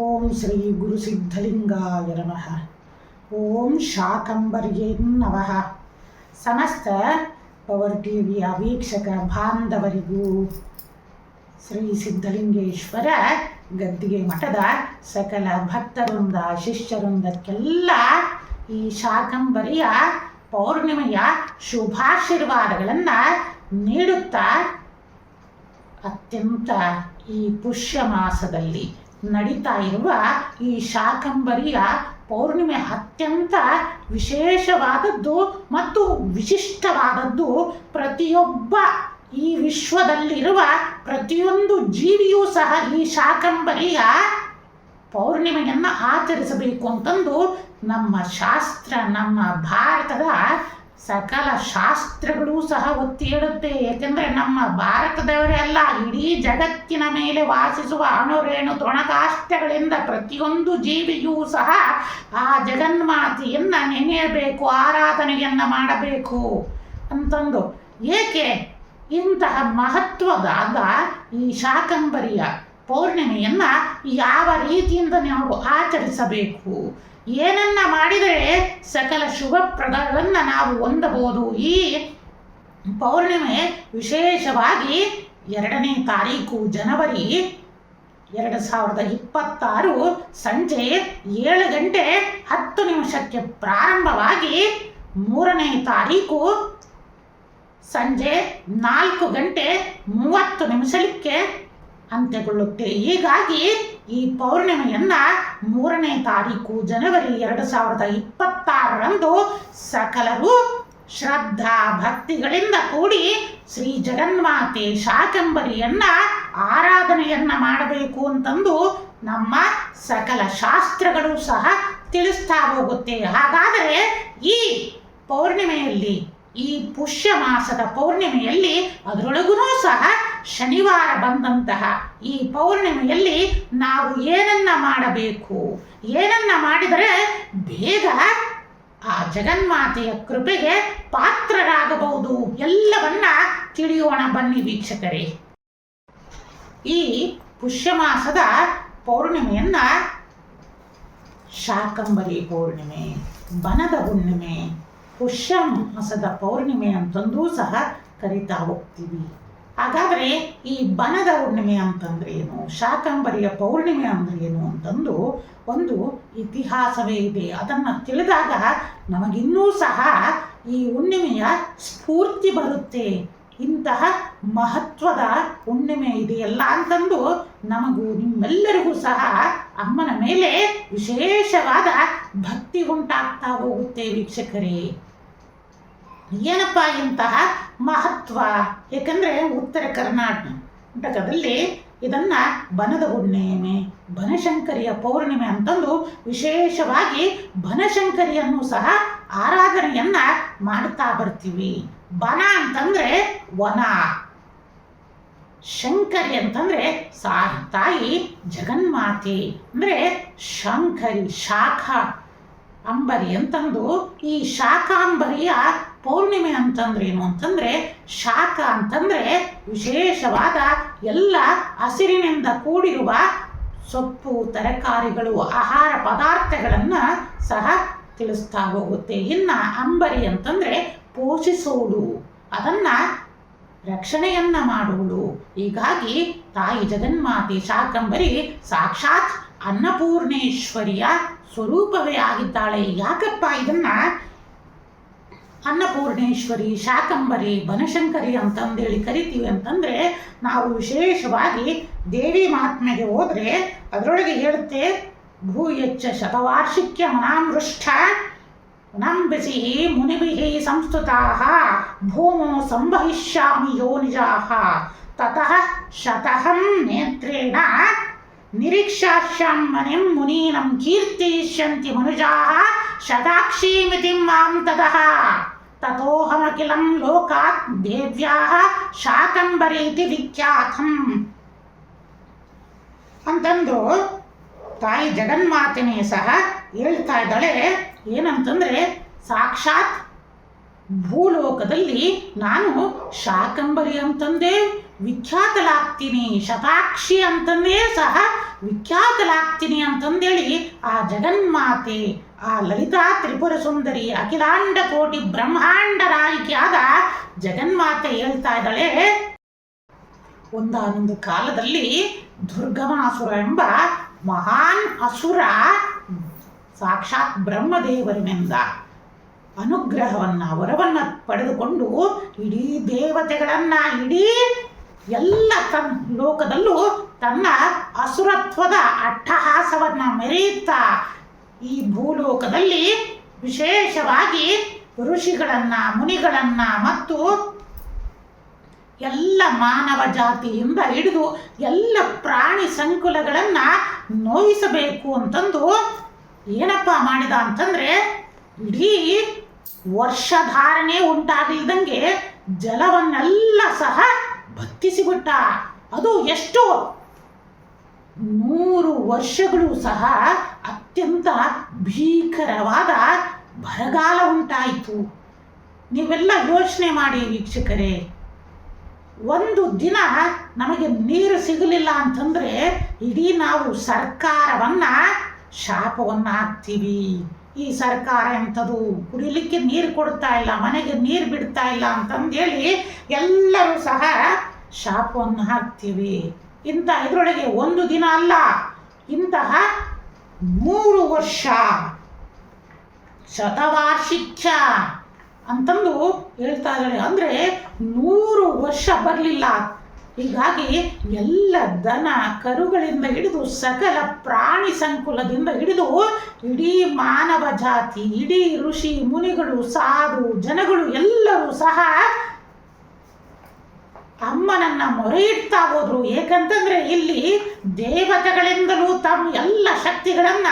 ಓಂ ಶ್ರೀ ಗುರು ಸಿದ್ಧಲಿಂಗಾಯ ನಮಃ. ಓಂ ಶಾಕಂಬರ್ಯೇ ನಮಃ. ಸಮಸ್ತ ಪವರ್ ಟಿವಿಯ ವೀಕ್ಷಕ ಬಾಂಧವರಿಗೂ ಶ್ರೀ ಸಿದ್ಧಲಿಂಗೇಶ್ವರ ಗದ್ದಿಗೆ ಮಠದ ಸಕಲ ಭಕ್ತರಿಂದ ಶಿಷ್ಯರೊಂದಕ್ಕೆಲ್ಲ ಈ ಶಾಕಂಬರಿಯ ಪೌರ್ಣಿಮೆಯ ಶುಭಾಶೀರ್ವಾದಗಳನ್ನು ನೀಡುತ್ತಾ ಅತ್ಯಂತ ಈ ಪುಷ್ಯ ಮಾಸದಲ್ಲಿ ನಡೀತಾ ಇರುವ ಈ ಶಾಕಂಬರಿಯ ಪೌರ್ಣಿಮೆ ಅತ್ಯಂತ ವಿಶೇಷವಾದದ್ದು ಮತ್ತು ವಿಶಿಷ್ಟವಾದದ್ದು. ಪ್ರತಿಯೊಬ್ಬ ಈ ವಿಶ್ವದಲ್ಲಿರುವ ಪ್ರತಿಯೊಂದು ಜೀವಿಯೂ ಸಹ ಈ ಶಾಕಂಬರಿಯ ಪೌರ್ಣಿಮೆಯನ್ನು ಆಚರಿಸಬೇಕು ಅಂತಂದು ನಮ್ಮ ಶಾಸ್ತ್ರ, ನಮ್ಮ ಭಾರತದ ಸಕಲ ಶಾಸ್ತ್ರಗಳೂ ಸಹ ಒತ್ತಿ ಹೇಳುತ್ತೆ. ಏಕೆಂದರೆ ನಮ್ಮ ಭಾರತದವರೇ ಅಲ್ಲ, ಇಡೀ ಜಗತ್ತಿನ ಮೇಲೆ ವಾಸಿಸುವ ಅಣುರೇಣು ತೃಣಕಾಷ್ಟಗಳಿಂದ ಪ್ರತಿಯೊಂದು ಜೀವಿಯೂ ಸಹ ಆ ಜಗನ್ಮಾತೆಯನ್ನು ನೆನೆಯಬೇಕು, ಆರಾಧನೆಯನ್ನು ಮಾಡಬೇಕು ಅಂತಂದು. ಏಕೆ ಇಂತಹ ಮಹತ್ವದಾದ ಈ ಶಾಕಂಬರಿಯ ಪೌರ್ಣಿಮೆಯನ್ನು ಯಾವ ರೀತಿಯಿಂದ ನಾವು ಆಚರಿಸಬೇಕು, ಏನನ್ನ ಮಾಡಿದರೆ ಸಕಲ ಶುಭಪ್ರದಗಳನ್ನು ನಾವು ಹೊಂದಬಹುದು. ಈ ಪೌರ್ಣಿಮೆ ವಿಶೇಷವಾಗಿ 2ನೇ ತಾರೀಕು ಜನವರಿ 2026 ಸಂಜೆ 7:10 ಪ್ರಾರಂಭವಾಗಿ 3ನೇ ತಾರೀಕು ಸಂಜೆ 4:30 ಅಂತ್ಯಗೊಳ್ಳುತ್ತೆ. ಹೀಗಾಗಿ ಈ ಪೌರ್ಣಿಮೆಯನ್ನು 3ನೇ ತಾರೀಕು ಜನವರಿ 2026 ಸಕಲರು ಶ್ರದ್ಧಾ ಭಕ್ತಿಗಳಿಂದ ಕೂಡಿ ಶ್ರೀ ಜಗನ್ಮಾತೆ ಶಾಕಂಬರಿಯನ್ನು ಆರಾಧನೆಯನ್ನು ಮಾಡಬೇಕು ಅಂತಂದು ನಮ್ಮ ಸಕಲ ಶಾಸ್ತ್ರಗಳು ಸಹ ತಿಳಿಸ್ತಾ ಹೋಗುತ್ತೆ. ಹಾಗಾದರೆ ಈ ಪೌರ್ಣಿಮೆಯಲ್ಲಿ, ಈ ಪುಷ್ಯ ಮಾಸದ ಪೌರ್ಣಿಮೆಯಲ್ಲಿ, ಅದರೊಳಗೂ ಸಹ ಶನಿವಾರ ಬಂದಂತಹ ಈ ಪೌರ್ಣಿಮೆಯಲ್ಲಿ ನಾವು ಏನನ್ನ ಮಾಡಬೇಕು, ಏನನ್ನ ಮಾಡಿದರೆ ಬೇಗ ಆ ಜಗನ್ಮಾತೆಯ ಕೃಪೆಗೆ ಪಾತ್ರರಾಗಬಹುದು ಎಲ್ಲವನ್ನ ತಿಳಿಯೋಣ ಬನ್ನಿ ವೀಕ್ಷಕರೇ. ಈ ಪುಷ್ಯ ಮಾಸದ ಪೌರ್ಣಿಮೆಯನ್ನ ಶಾಕಂಬರಿ ಪೌರ್ಣಿಮೆ, ಬನದ ಹುಣ್ಣಿಮೆ, ಪುಷ್ಯ ಮಾಸದ ಪೌರ್ಣಿಮೆ ಅಂತಂದೂ ಸಹ ಕರಿತಾ ಹೋಗ್ತೀವಿ. ಹಾಗಾದರೆ ಈ ಬನದ ಹುಣ್ಣಿಮೆ ಅಂತಂದ್ರೆ ಏನು, ಶಾಕಂಬರಿಯ ಪೌರ್ಣಿಮೆ ಅಂದ್ರೆ ಏನು ಅಂತಂದು ಒಂದು ಇತಿಹಾಸವೇ ಇದೆ. ಅದನ್ನು ತಿಳಿದಾಗ ನಮಗಿನ್ನೂ ಸಹ ಈ ಹುಣ್ಣಿಮೆಯ ಸ್ಫೂರ್ತಿ ಬರುತ್ತೆ. ಇಂತಹ ಮಹತ್ವದ ಹುಣ್ಣಿಮೆ ಇದೆಯಲ್ಲ ಅಂತಂದು ನಮಗೂ ನಿಮ್ಮೆಲ್ಲರಿಗೂ ಸಹ ಅಮ್ಮನ ಮೇಲೆ ವಿಶೇಷವಾದ ಭಕ್ತಿ ಉಂಟಾಗ್ತಾ ಹೋಗುತ್ತೆ ವೀಕ್ಷಕರೇ. ಏನಪ್ಪ ಇಂತಹ ಮಹತ್ವ? ಏಕೆಂದರೆ ಉತ್ತರ ಕರ್ನಾಟಕದಲ್ಲಿ ಇದನ್ನು ಬನದ ಹುಣ್ಣಿಮೆ, ಬನಶಂಕರಿಯ ಪೌರ್ಣಿಮೆ ಅಂತಂದು ವಿಶೇಷವಾಗಿ ಬನಶಂಕರಿಯನ್ನು ಸಹ ಆರಾಧನೆಯನ್ನು ಮಾಡ್ತಾ ಬರ್ತೀವಿ. ಬನ ಅಂತಂದರೆ ವನ, ಶಂಕರಿ ಅಂತಂದರೆ ತಾಯಿ ಜಗನ್ಮಾತೆ ಅಂದರೆ ಶಂಕರಿ, ಶಾಖ ಅಂಬರಿ ಅಂತಂದು. ಈ ಶಾಕಾಂಬರಿಯ ಪೌರ್ಣಿಮೆ ಅಂತಂದ್ರೆ ಏನು ಅಂತಂದರೆ, ಶಾಖ ಅಂತಂದರೆ ವಿಶೇಷವಾದ ಎಲ್ಲ ಹಸಿರಿನಿಂದ ಕೂಡಿರುವ ಸೊಪ್ಪು, ತರಕಾರಿಗಳು, ಆಹಾರ ಪದಾರ್ಥಗಳನ್ನು ಸಹ ತಿಳಿಸ್ತಾ ಹೋಗುತ್ತೆ. ಇನ್ನು ಅಂಬರಿ ಅಂತಂದರೆ ಪೋಷಿಸೋಳು, ಅದನ್ನು ರಕ್ಷಣೆಯನ್ನು ಮಾಡುವಳು. ಹೀಗಾಗಿ ತಾಯಿ ಜಗನ್ಮಾತೆ ಶಾಕಂಬರಿ ಸಾಕ್ಷಾತ್ ಅನ್ನಪೂರ್ಣೇಶ್ವರಿಯ ಸ್ವರೂಪವೇ ಆಗಿದ್ದಾಳೆ. ಯಾಕಪ್ಪ ಇದನ್ನ ಅನ್ನಪೂರ್ಣೇಶ್ವರಿ, ಶಾಕಂಬರಿ, ಬನಶಂಕರಿ ಅಂತಂದೇಳಿ ಕರಿತೀವಿ ಅಂತಂದರೆ, ನಾವು ವಿಶೇಷವಾಗಿ ದೇವಿ ಮಹಾತ್ಮೆಗೆ ಹೋದರೆ ಅದರೊಳಗೆ ಹೇಳುತ್ತೆ, ಭೂಯಚ್ಚ ಶತವಾರ್ಷಿಕ್ಯ ಮನಾಮೃಷ್ಟ ನಂಬಿಸಿ ಮುನಿಭಿಃ ಸಂಸ್ತುತಾಃ ಭೂಮೋ ಸಂವಹಿಷ್ಯಾಮಿ ಯೋನಿಜಾಃ ತತಃ ಶತಹಂ ನೇತ್ರೇಣ ನಿರೀಕ್ಷಾಶ್ಯಾಂ ಮನಿಂ ಮುನೀನಂ ಕೀರ್ತಿಷ್ಯಂತಿ ಮನುಜಾಃ ಶತಾಕ್ಷೀಮಿತಿ ಮಾಂ ತತಃ ತತೋಹಮಖಿಲಂ ಲೋಕಾತ್ ದೇವ್ಯಾಃ ಶಾಕಂಬರೀತಿ ವಿಖ್ಯಾತಂ ಅಂತಂದು ತಾಯಿ ಜಗನ್ಮಾತೆನೇ ಸಹ ಹೇಳ್ತಾ ಇದ್ದಾಳೆ. ಏನಂತಂದರೆ, ಸಾಕ್ಷಾತ್ ಭೂಲೋಕದಲ್ಲಿ ನಾನು ಶಾಕಂಬರಿ ಅಂತಂದೇ ವಿಖ್ಯಾತಲಾಗ್ತೀನಿ, ಶತಾಕ್ಷಿ ಅಂತಂದೇ ಸಹ ವಿಖ್ಯಾತಲಾಗ್ತೀನಿ ಅಂತಂದೇಳಿ ಆ ಜಗನ್ಮಾತೆ, ಆ ಲಲಿತಾ ತ್ರಿಪುರ ಸುಂದರಿ, ಅಖಿಲಾಂಡ ಕೋಟಿ ಬ್ರಹ್ಮಾಂಡ ನಾಯಕಿಯಾದ ಜಗನ್ಮಾತೆ ಹೇಳ್ತಾ ಇದ್ದಾಳೆ. ಒಂದಾನೊಂದು ಕಾಲದಲ್ಲಿ ದುರ್ಗಮಾಸುರ ಎಂಬ ಮಹಾನ್ ಅಸುರ ಸಾಕ್ಷಾತ್ ಬ್ರಹ್ಮದೇವರಿನಿಂದ ಅನುಗ್ರಹವನ್ನ, ವರವನ್ನ ಪಡೆದುಕೊಂಡು ಇಡೀ ದೇವತೆಗಳನ್ನ, ಇಡೀ ಎಲ್ಲ ಲೋಕದಲ್ಲೂ ತನ್ನ ಅಸುರತ್ವದ ಅಟ್ಟಹಾಸವನ್ನ ಮೆರೆಯುತ್ತಾ ಈ ಭೂಲೋಕದಲ್ಲಿ ವಿಶೇಷವಾಗಿ ಋಷಿಗಳನ್ನ, ಮುನಿಗಳನ್ನ ಮತ್ತು ಎಲ್ಲ ಮಾನವ ಜಾತಿಯಿಂದ ಹಿಡಿದು ಎಲ್ಲ ಪ್ರಾಣಿ ಸಂಕುಲಗಳನ್ನ ನೋಯಿಸಬೇಕು ಅಂತಂದು ಏನಪ್ಪ ಮಾಡಿದ ಅಂತಂದ್ರೆ, ಇಡೀ ವರ್ಷಧಾರಣೆ ಉಂಟಾಗಲಿದ್ದಂಗೆ ಜಲವನ್ನೆಲ್ಲ ಸಹ ಬತ್ತಿಸಿಬಿಟ್ಟ. ಅದು ಎಷ್ಟು 100 ವರ್ಷಗಳು ಸಹ ಅತ್ಯಂತ ಭೀಕರವಾದ ಬರಗಾಲ ಉಂಟಾಯಿತು. ನೀವೆಲ್ಲ ಯೋಚನೆ ಮಾಡಿ ವೀಕ್ಷಕರೇ, ಒಂದು ದಿನ ನಮಗೆ ನೀರು ಸಿಗಲಿಲ್ಲ ಅಂತಂದ್ರೆ ಇಡೀ ನಾವು ಸರ್ಕಾರವನ್ನ ಶಾಪವನ್ನ ಹಾಕ್ತೀವಿ. ಈ ಸರ್ಕಾರ ಎಂಥದು, ಕುಡಿಲಿಕ್ಕೆ ನೀರು ಕೊಡ್ತಾ ಇಲ್ಲ, ಮನೆಗೆ ನೀರು ಬಿಡ್ತಾ ಇಲ್ಲ ಅಂತಂದೇಳಿ ಎಲ್ಲರೂ ಸಹ ಶಾಪವನ್ನು ಹಾಕ್ತೀವಿ. ಇದರೊಳಗೆ ಒಂದು ದಿನ ಅಲ್ಲ, ಇಂತಹ 100 ವರ್ಷ ಶತವಾರ್ಷಿಕ ಅಂತಂದು ಹೇಳ್ತಾ ಇದ್ದಾಳೆ. ಅಂದರೆ 100 ವರ್ಷ ಬರಲಿಲ್ಲ. ಹೀಗಾಗಿ ಎಲ್ಲ ದನ ಕರುಗಳಿಂದ ಹಿಡಿದು ಸಕಲ ಪ್ರಾಣಿ ಸಂಕುಲದಿಂದ ಹಿಡಿದು ಇಡೀ ಮಾನವ ಜಾತಿ, ಇಡೀ ಋಷಿ ಮುನಿಗಳು, ಸಾಧು ಜನಗಳು ಎಲ್ಲರೂ ಸಹ ಅಮ್ಮನನ್ನ ಮೊರೆ ಇಡ್ತಾ ಹೋದ್ರು. ಏಕಂತಂದ್ರೆ ಇಲ್ಲಿ ದೇವತೆಗಳಿಂದಲೂ ತಮ್ಮ ಎಲ್ಲ ಶಕ್ತಿಗಳನ್ನ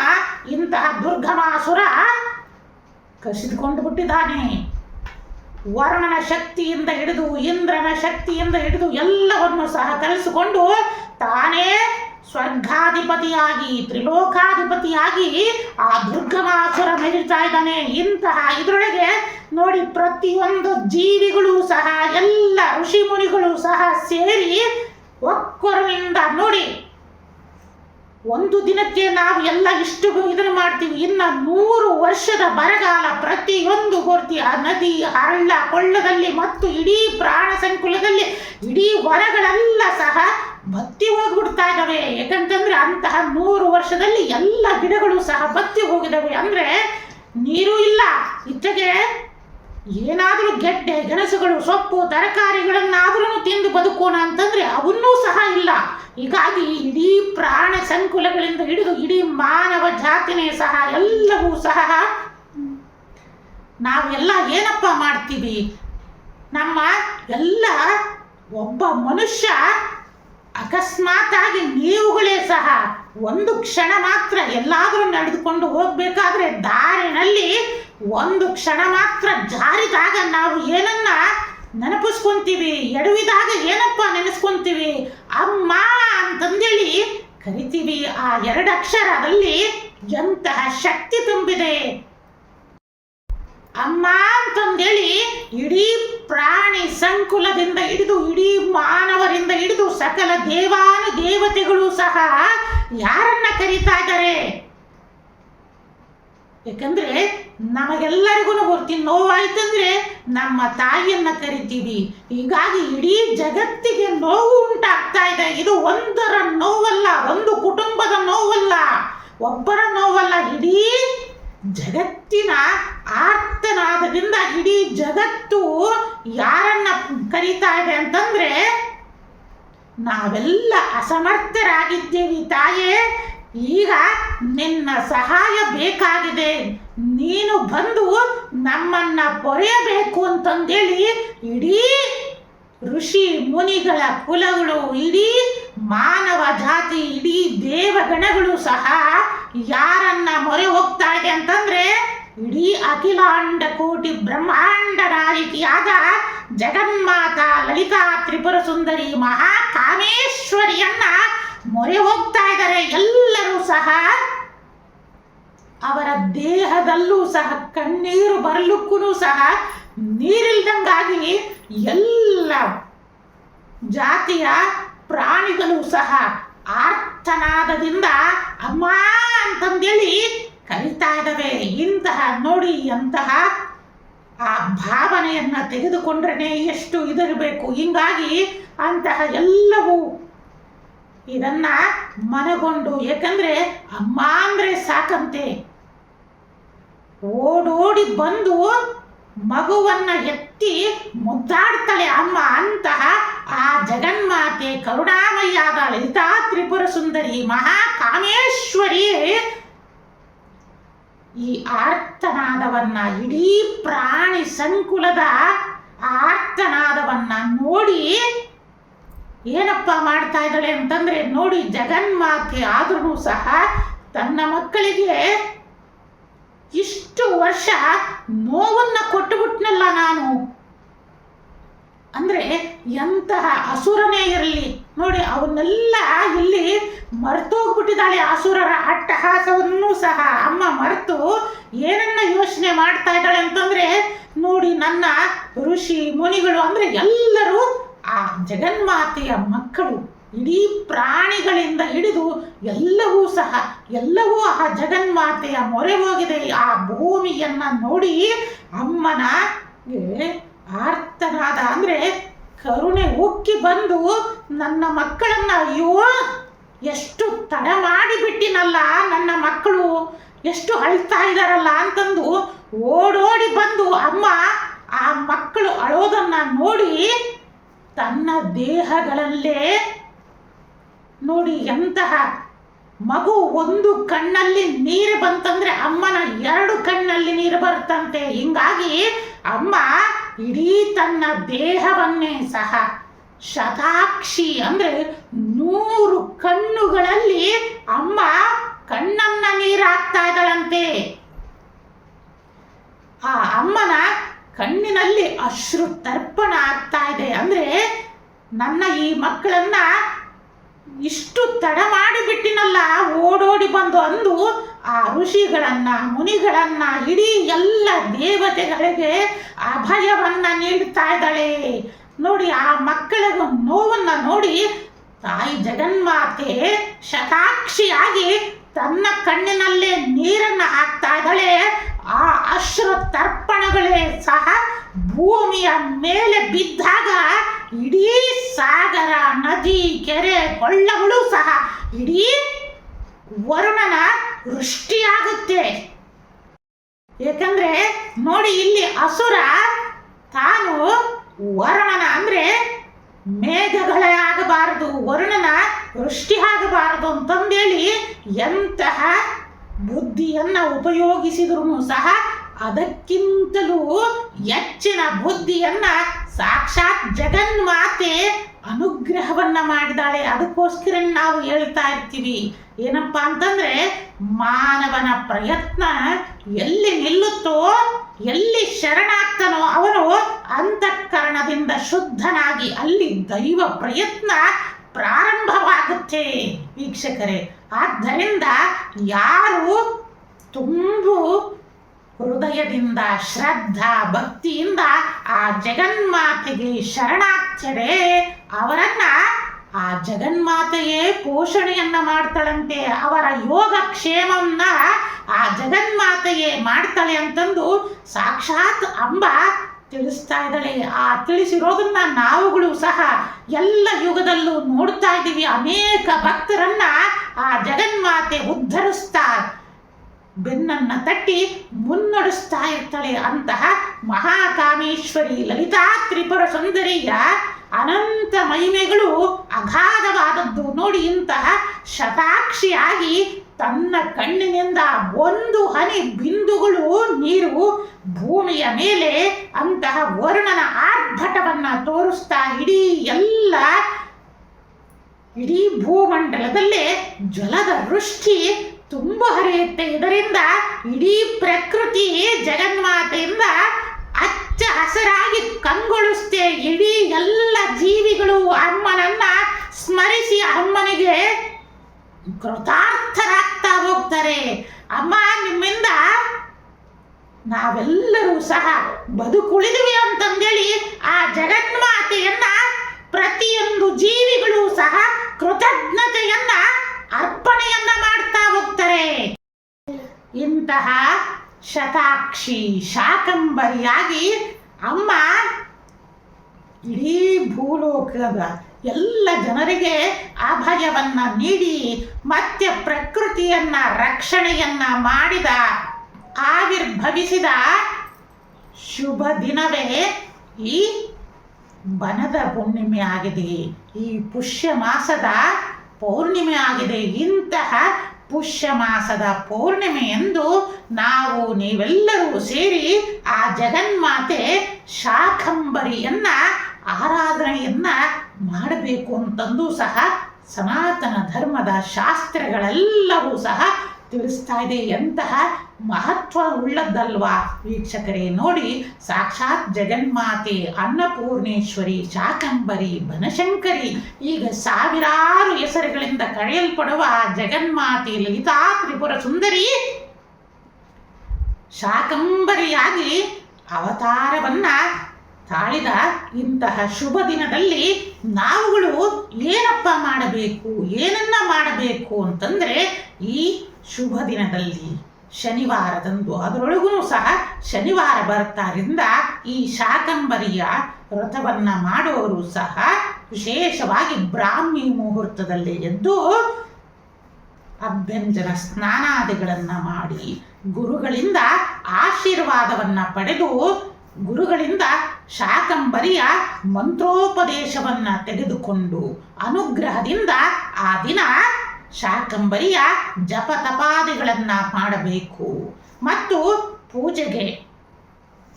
ಇಂತಹ ದುರ್ಗಮಾಸುರ ಕಸಿದುಕೊಂಡು ಬಿಟ್ಟಿದ್ದಾನೆ. ವರ್ಣನ ಶಕ್ತಿಯಿಂದ ಹಿಡಿದು ಇಂದ್ರನ ಶಕ್ತಿಯಿಂದ ಹಿಡಿದು ಎಲ್ಲವನ್ನು ಸಹ ಕಲಿಸಿಕೊಂಡು ತಾನೇ ಸ್ವರ್ಗಾಧಿಪತಿಯಾಗಿ, ತ್ರಿಲೋಕಾಧಿಪತಿಯಾಗಿ ಆ ದುರ್ಗಮಾಸುರ ಮೆರೀತಾ ಇದ್ದಾನೆ. ಇಂತಹ ಇದರೊಳಗೆ ನೋಡಿ, ಪ್ರತಿಯೊಂದು ಜೀವಿಗಳು ಸಹ, ಎಲ್ಲ ಋಷಿ ಮುನಿಗಳು ಸಹ ಸೇರಿ ಒಕ್ಕೊರಲಿಂದ ನೋಡಿ, ಒಂದು ದಿನಕ್ಕೆ ನಾವು ಎಲ್ಲ ಇಷ್ಟು ಇದನ್ನು ಮಾಡ್ತೀವಿ. ಇನ್ನು 100 ವರ್ಷದ ಬರಗಾಲ ಪ್ರತಿಯೊಂದು ಪೂರ್ತಿ ಆ ನದಿ, ಹಳ್ಳ ಕೊಳ್ಳದಲ್ಲಿ ಮತ್ತು ಇಡೀ ಪ್ರಾಣ ಸಂಕುಲದಲ್ಲಿ ಇಡೀ ಹೊರಗಳೆಲ್ಲ ಸಹ ಬತ್ತಿ ಹೋಗ್ಬಿಡ್ತಾ ಇದ್ದಾವೆ. ಯಾಕಂತಂದ್ರೆ ಅಂತಹ 100 ವರ್ಷದಲ್ಲಿ ಎಲ್ಲ ಗಿಡಗಳು ಸಹ ಬತ್ತಿ ಹೋಗಿದ್ದಾವೆ. ಅಂದ್ರೆ ನೀರು ಇಲ್ಲ, ಇತ್ತೆಗೆ ಏನಾದರೂ ಗೆಡ್ಡೆ ಗೆಣಸುಗಳು, ಸೊಪ್ಪು ತರಕಾರಿಗಳನ್ನಾದ್ರೂ ತಿಂದು ಬದುಕೋಣ ಅಂತಂದ್ರೆ ಅವನ್ನೂ ಸಹ ಇಲ್ಲ. ಹೀಗಾಗಿ ಇಡೀ ಪ್ರಾಣ ಸಂಕುಲಗಳಿಂದ ಹಿಡಿದು ಇಡೀ ಮಾನವ ಜಾತಿನೇ ಸಹ ಎಲ್ಲವೂ ಸಹ ನಾವೆಲ್ಲ ಏನಪ್ಪ ಮಾಡ್ತೀವಿ, ನಮ್ಮ ಎಲ್ಲ ಒಬ್ಬ ಮನುಷ್ಯ ಅಕಸ್ಮಾತ್ ಆಗಿ ನೀವುಗಳೇ ಸಹ ಒಂದು ಕ್ಷಣ ಮಾತ್ರ ಎಲ್ಲಾದರೂ ನಡೆದುಕೊಂಡು ಹೋಗ್ಬೇಕಾದ್ರೆ ದಾರಿನಲ್ಲಿ ಒಂದು ಕ್ಷಣ ಮಾತ್ರ ಜಾರಿದಾಗ ನಾವು ಏನನ್ನ ನೆನಪಿಸ್ಕೊಂತೀವಿ, ಎಡವಿದಾಗ ಏನಪ್ಪ ನೆನೆಸ್ಕೊಂತೀವಿ, ಅಮ್ಮ ಅಂತಂದೇಳಿ ಕರಿತೀವಿ. ಆ 2 ಅಕ್ಷರದಲ್ಲಿ ಎಂತಹ ಶಕ್ತಿ ತುಂಬಿದೆ. ಅಮ್ಮ ಅಂತಂದೇಳಿ ಇಡೀ ಪ್ರಾಣಿ ಸಂಕುಲದಿಂದ ಹಿಡಿದು ಇಡೀ ಮಾನವರಿಂದ ಹಿಡಿದು ಸಕಲ ದೇವಾನು ದೇವತೆಗಳು ಸಹ ಯಾರನ್ನ ಕರೀತಾ ಇದ್ದಾರೆ? ಯಾಕಂದ್ರೆ ನಮಗೆಲ್ಲರಿಗೂ ಗೊತ್ತಿನ ನೋವಾಯ್ತಂದ್ರೆ ನಮ್ಮ ತಾಯಿಯನ್ನ ಕರಿತೀವಿ. ಹೀಗಾಗಿ ಇಡೀ ಜಗತ್ತಿಗೆ ನೋವು ಉಂಟಾಗ್ತಾ ಇದೆ. ಇದು ಒಂದರ ನೋವಲ್ಲ, ಒಂದು ಕುಟುಂಬದ ನೋವಲ್ಲ, ಒಬ್ಬರ ನೋವಲ್ಲ, ಇಡೀ ಜಗತ್ತಿನ ಆರ್ತನಾದದಿಂದ ಇಡೀ ಜಗತ್ತು ಯಾರನ್ನ ಕರೀತಾ ಇದೆ ಅಂತಂದ್ರೆ ನಾವೆಲ್ಲ ಅಸಮರ್ಥರಾಗಿದ್ದೇವೆ. ತಾಯೇ, ಈಗ ನಿನ್ನ ಸಹಾಯ ಬೇಕಾಗಿದೆ, ನೀನು ಬಂದು ನಮ್ಮನ್ನ ಪೊರೆಯಬೇಕು ಅಂತಂದೇಳಿ ಇಡೀ ಋಷಿ ಮುನಿಗಳ ಕುಲಗಳು, ಇಡೀ ಮಾನವ ಜಾತಿ, ಇಡೀ ದೇವಗಣಗಳು ಸಹ ಯಾರನ್ನ ಮೊರೆ ಹೋಗ್ತಾ ಇದೆ ಅಂತಂದ್ರೆ ಇಡೀ ಅಖಿಲಾಂಡ ಕೋಟಿ ಬ್ರಹ್ಮಾಂಡ ನಾಯಕಿಯಾದ ಜಗನ್ಮಾತಾ ಲಲಿತಾ ತ್ರಿಪುರ ಸುಂದರಿ ಮಹಾಕಾಮೇಶ್ವರಿಯನ್ನ ಮೊರೆ ಹೋಗ್ತಾ ಇದ್ದಾರೆ. ಎಲ್ಲರೂ ಸಹ ಅವರ ದೇಹದಲ್ಲೂ ಸಹ ಕಣ್ಣೀರು ಬರಲಿಕ್ಕೂ ಸಹ ನೀರಿಲ್ದಂಗಾಗಿ ಎಲ್ಲ ಜಾತಿಯ ಪ್ರಾಣಿಗಳು ಸಹ ಆರ್ತನಾದದಿಂದ ಅಮ್ಮ ಅಂತಂದೇಳಿ ಕರೀತಾ ಇದ್ದಾವೆ. ಇಂತಹ ನೋಡಿ ಎಂತಹ ಆ ಭಾವನೆಯನ್ನ ತೆಗೆದುಕೊಂಡ್ರೆ ಎಷ್ಟು ಇದರಬೇಕು. ಹಿಂಗಾಗಿ ಅಂತಹ ಎಲ್ಲವೂ ಇದನ್ನ ಮನಗೊಂಡು, ಯಾಕಂದ್ರೆ ಅಮ್ಮ ಅಂದ್ರೆ ಸಾಕಂತೆ ಓಡೋಡಿ ಬಂದು ಮಗುವನ್ನ ಎತ್ತಿ ಮುದ್ದಾಡ್ತಾಳೆ ಅಮ್ಮ. ಅಂತಹ ಆ ಜಗನ್ಮಾತೆ ಕರುಣಾಮಯ್ಯಾದ ಲಲಿತಾ ತ್ರಿಪುರ ಸುಂದರಿ ಮಹಾಕಾಮೇಶ್ವರಿ ಈ ಆರ್ತನಾದವನ್ನ, ಇಡೀ ಪ್ರಾಣಿ ಸಂಕುಲದ ಆರ್ತನಾದವನ್ನ ನೋಡಿ ಏನಪ್ಪ ಮಾಡ್ತಾ ಇದ್ದಾಳೆ ಅಂತಂದ್ರೆ, ನೋಡಿ ಜಗನ್ಮಾತೆ ಆದ್ರೂ ಸಹ ತನ್ನ ಮಕ್ಕಳಿಗೆ ಇಷ್ಟು ವರ್ಷ ನೋವನ್ನ ಕೊಟ್ಟುಬಿಟ್ನಲ್ಲ ನಾನು ಅಂದ್ರೆ ಎಂತಹ ಅಸುರನೇ ಇರಲಿ ನೋಡಿ, ಅವನ್ನೆಲ್ಲ ಇಲ್ಲಿ ಮರ್ತೋಗ್ಬಿಟ್ಟಿದ್ದಾಳೆ. ಅಸುರರ ಅಟ್ಟಹಾಸವನ್ನು ಸಹ ಅಮ್ಮ ಮರೆತು ಏನನ್ನ ಯೋಚನೆ ಮಾಡ್ತಾ ಇದ್ದಾಳೆ ಅಂತಂದ್ರೆ, ನೋಡಿ ನನ್ನ ಋಷಿ ಮುನಿಗಳು ಅಂದ್ರೆ ಎಲ್ಲರೂ ಆ ಜಗನ್ಮಾತೆಯ ಮಕ್ಕಳು, ಇಡೀ ಪ್ರಾಣಿಗಳಿಂದ ಹಿಡಿದು ಎಲ್ಲವೂ ಆ ಜಗನ್ಮಾತೆಯ ಮೊರೆ ಹೋಗಿದೆ. ಆ ಭೂಮಿಯನ್ನ ನೋಡಿ ಅಮ್ಮನ ಆರ್ತನಾದ ಅಂದ್ರೆ ಕರುಣೆ ಉಕ್ಕಿ ಬಂದು ನನ್ನ ಮಕ್ಕಳನ್ನ, ಅಯ್ಯೋ ಎಷ್ಟು ತಡ ಮಾಡಿಬಿಟ್ಟಿನಲ್ಲ, ನನ್ನ ಮಕ್ಕಳು ಎಷ್ಟು ಅಳ್ತಾ ಇದ್ದಾರಲ್ಲ ಅಂತಂದು ಓಡೋಡಿ ಬಂದು ಅಮ್ಮ ಆ ಮಕ್ಕಳು ಅಳೋದನ್ನ ನೋಡಿ ತನ್ನ ದೇಹಗಳಲ್ಲೇ ನೋಡಿ ಎಂತಹ ಮಗು ಒಂದು ಕಣ್ಣಲ್ಲಿ ನೀರು ಬಂತಂದ್ರೆ ಅಮ್ಮನ ಎರಡು ಕಣ್ಣಲ್ಲಿ ನೀರು ಬರುತ್ತಂತೆ. ಹಿಂಗಾಗಿ ಅಮ್ಮ ಇಡೀ ತನ್ನ ದೇಹವನ್ನೇ ಸಹ ಶತಾಕ್ಷಿ ಅಂದ್ರೆ 100 ಕಣ್ಣುಗಳಲ್ಲಿ ಅಮ್ಮ ಕಣ್ಣನ್ನ ನೀರು ಹಾಕ್ತಾ ಇದ್ದಾಳಂತೆ. ಆ ಅಮ್ಮನ ಕಣ್ಣಿನಲ್ಲಿ ಅಶ್ರು ತರ್ಪಣ ಆಗ್ತಾ ಇದೆ. ಅಂದ್ರೆ ನನ್ನ ಈ ಮಕ್ಕಳನ್ನ ಇಷ್ಟು ತಡ ಮಾಡಿಬಿಟ್ಟಿನಲ್ಲ, ಓಡೋಡಿ ಬಂದು ಅಂದು ಆ ಋಷಿಗಳನ್ನ ಮುನಿಗಳನ್ನ ಇಡೀ ಎಲ್ಲ ದೇವತೆಗಳಿಗೆ ಅಭಯವನ್ನ ನೀಡ್ತಾ ಇದ್ದಾಳೆ. ನೋಡಿ ಆ ಮಕ್ಕಳ ನೋವನ್ನ ನೋಡಿ ತಾಯಿ ಜಗನ್ಮಾತೆ ಶತಾಕ್ಷಿಯಾಗಿ ತನ್ನ ಕಣ್ಣಿನಲ್ಲೇ ನೀರನ್ನ ಹಾಕ್ತಾ ಇದ್ದಾಳೆ. ಆ ಅಶ್ರು ತರ್ಪಣಗಳೇ ಸಹ ಭೂಮಿಯ ಮೇಲೆ ಬಿದ್ದಾಗ ಇಡೀ ಸಾಗರ, ನದಿ, ಕೆರೆ, ಕೊಳ್ಳಗಳು ಸಹ ಇಡೀ ವರುಣನ ವೃಷ್ಟಿಯಾಗುತ್ತೆ. ಏಕೆಂದ್ರೆ ನೋಡಿ ಇಲ್ಲಿ ಅಸುರ ತಾನು ವರುಣನ ಅಂದ್ರೆ ಮೇಘಗಳೇ ಆಗಬಾರದು, ವರುಣನ ವೃಷ್ಟಿ ಆಗಬಾರದು ಅಂತಂದೇಳಿ ಎಂತಹ ಬುದ್ಧಿಯನ್ನ ಉಪಯೋಗಿಸಿದ್ರು ಸಹ ಅದಕ್ಕಿಂತಲೂ ಹೆಚ್ಚಿನ ಬುದ್ಧಿಯನ್ನ ಸಾಕ್ಷಾತ್ ಜಗನ್ಮಾತೆ ಅನುಗ್ರಹವನ್ನ ಮಾಡಿದಾಳೆ. ಅದಕ್ಕೋಸ್ಕರ ನಾವು ಹೇಳ್ತಾ ಇರ್ತೀವಿ ಏನಪ್ಪಾ ಅಂತಂದ್ರೆ, ಮಾನವನ ಪ್ರಯತ್ನ ಎಲ್ಲಿ ನಿಲ್ಲುತ್ತೋ, ಎಲ್ಲಿ ಶರಣಾಗ್ತಾನೋ ಅವನು ಅಂತಃಕರಣದಿಂದ ಶುದ್ಧನಾಗಿ ಅಲ್ಲಿ ದೈವ ಪ್ರಯತ್ನ ಪ್ರಾರಂಭವಾಗುತ್ತೆ ವೀಕ್ಷಕರೇ. ಆದ್ದರಿಂದ ಯಾರು ತುಂಬು ಹೃದಯದಿಂದ ಶ್ರದ್ಧಾ ಭಕ್ತಿಯಿಂದ ಆ ಜಗನ್ಮಾತೆಗೆ ಶರಣಾಗ್ತಾರೆ, ಅವರನ್ನ ಆ ಜಗನ್ಮಾತೆಯೇ ಪೋಷಣೆಯನ್ನ ಮಾಡ್ತಾಳಂತೆ. ಅವರ ಯೋಗಕ್ಷೇಮವನ್ನ ಆ ಜಗನ್ಮಾತೆಯೇ ಮಾಡ್ತಾಳೆ ಅಂತಂದು ಸಾಕ್ಷಾತ್ ಅಂಬ ತಿಳಿಸ್ತಾ ಇದ್ದಾಳೆ. ಆ ತಿಳಿಸಿರೋದನ್ನ ನಾವುಗಳು ಸಹ ಎಲ್ಲ ಯುಗದಲ್ಲೂ ನೋಡ್ತಾ ಇದ್ದೀವಿ. ಅನೇಕ ಭಕ್ತರನ್ನ ಆ ಜಗನ್ಮಾತೆ ಉದ್ಧರಿಸ್ತಾ ಬೆನ್ನನ್ನ ತಟ್ಟಿ ಮುನ್ನಡೆಸ್ತಾ ಇರ್ತಾಳೆ. ಅಂತಹ ಮಹಾಕಾಮೇಶ್ವರಿ ಲಲಿತಾ ತ್ರಿಪುರ ಸುಂದರಿಯ ಅನಂತ ಮಹಿಮೆಗಳು ಅಗಾಧವಾದದ್ದು. ನೋಡಿ ಇಂತಹ ಶತಾಕ್ಷಿಯಾಗಿ ತನ್ನ ಕಣ್ಣಿನಿಂದ ಒಂದು ಹನಿ ಬಿಂದುಗಳು ನೀರು ಭೂಮಿಯ ಮೇಲೆ ಅಂತಹ ವರ್ಣನ ಆರ್ಭಟವನ್ನ ತೋರಿಸ್ತಾ ಇಡೀ ಭೂಮಂಡಲದಲ್ಲೇ ಜಲದ ವೃಷ್ಟಿ ತುಂಬ ಹರಿಯುತ್ತೆ. ಇದರಿಂದ ಇಡೀ ಪ್ರಕೃತಿ ಜಗನ್ಮಾತೆಯಿಂದ ಹಚ್ಚ ಹಸಿರಾಗಿ ಕಂಗೊಳಿಸುತ್ತೆ. ಇಡೀ ಎಲ್ಲ ಜೀವಿಗಳು ಅಮ್ಮನನ್ನ ಸ್ಮರಿಸಿ ಅಮ್ಮನಿಗೆ ಕೃತಾರ್ಥರಾಗ್ತಾ ಹೋಗ್ತಾರೆ. ಅಮ್ಮ ನಿಮ್ಮಿಂದ ನಾವೆಲ್ಲರೂ ಸಹ ಬದುಕುಳಿದ್ವಿ ಅಂತಂದೇಳಿ ಆ ಜಗನ್ಮಾತೆಯನ್ನ ಪ್ರತಿಯೊಂದು ಜೀವಿಗಳು ಸಹ ಕೃತಜ್ಞತೆಯನ್ನ ಅರ್ಪಣೆಯನ್ನ ಮಾಡ್ತಾ ಹೋಗ್ತಾರೆ. ಇಂತಹ ಶತಾಕ್ಷಿ ಶಾಕಂಬರಿಯಾಗಿ ಅಮ್ಮ ಇಡೀ ಭೂಲೋಕದ ಎಲ್ಲ ಜನರಿಗೆ ಅಭಯವನ್ನ ನೀಡಿ ಮತ್ತೆ ಪ್ರಕೃತಿಯನ್ನ ರಕ್ಷಣೆಯನ್ನ ಮಾಡಿದ ಆವಿರ್ಭವಿಸಿದ ಶುಭ ದಿನವೇ ಈ ಬನದ ಹುಣ್ಣಿಮೆ ಆಗಿದೆ. ಈ ಪುಷ್ಯ ಮಾಸದ ಪೌರ್ಣಿಮೆ ಆಗಿದೆ. ಇಂತಹ ಪುಷ್ಯ ಮಾಸದ ಪೌರ್ಣಿಮೆಯಂದು ನಾವು ನೀವೆಲ್ಲರೂ ಸೇರಿ ಆ ಜಗನ್ಮಾತೆ ಶಾಕಂಬರಿಯನ್ನ ಆರಾಧನೆಯನ್ನ ಮಾಡಬೇಕು ಅಂತಂದು ಸಹ ಸನಾತನ ಧರ್ಮದ ಶಾಸ್ತ್ರಗಳೆಲ್ಲವೂ ಸಹ ತಿಳಿಸ್ತಾ ಇದೆ. ಎಂತಹ ಮಹತ್ವ ಉಳ್ಳದ್ದಲ್ವಾ ವೀಕ್ಷಕರೇ. ನೋಡಿ, ಸಾಕ್ಷಾತ್ ಜಗನ್ಮಾತೆ ಅನ್ನಪೂರ್ಣೇಶ್ವರಿ, ಶಾಕಂಬರಿ, ಬನಶಂಕರಿ, ಈಗ ಸಾವಿರಾರು ಹೆಸರುಗಳಿಂದ ಕರೆಯಲ್ಪಡುವ ಜಗನ್ಮಾತೆ ಲಲಿತಾ ತ್ರಿಪುರ ಸುಂದರಿ ಶಾಕಂಬರಿಯಾಗಿ ಅವತಾರವನ್ನ ತಾಳಿದ ಇಂತಹ ಶುಭ ದಿನದಲ್ಲಿ ನಾವುಗಳು ಏನಪ್ಪ ಮಾಡಬೇಕು, ಏನನ್ನ ಮಾಡಬೇಕು ಅಂತಂದ್ರೆ, ಈ ಶುಭ ದಿನದಲ್ಲಿ ಶನಿವಾರದಂದು, ಅದರೊಳಗೂ ಸಹ ಶನಿವಾರ ಬರ್ತಾರಿಂದ ಈ ಶಾಕಂಬರಿಯ ವ್ರತವನ್ನ ಮಾಡುವವರು ಸಹ ವಿಶೇಷವಾಗಿ ಬ್ರಾಹ್ಮಿ ಮುಹೂರ್ತದಲ್ಲಿ ಎದ್ದು ಅಭ್ಯಂಜನ ಸ್ನಾನಾದಿಗಳನ್ನ ಮಾಡಿ ಗುರುಗಳಿಂದ ಆಶೀರ್ವಾದವನ್ನ ಪಡೆದು ಗುರುಗಳಿಂದ ಶಾಕಂಬರಿಯ ಮಂತ್ರೋಪದೇಶವನ್ನ ತೆಗೆದುಕೊಂಡು ಅನುಗ್ರಹದಿಂದ ಆ ದಿನ ಶಾಕಂಬರಿಯ ಜಪ ತಪಾದಿಗಳನ್ನ ಮಾಡಬೇಕು. ಮತ್ತು ಪೂಜೆಗೆ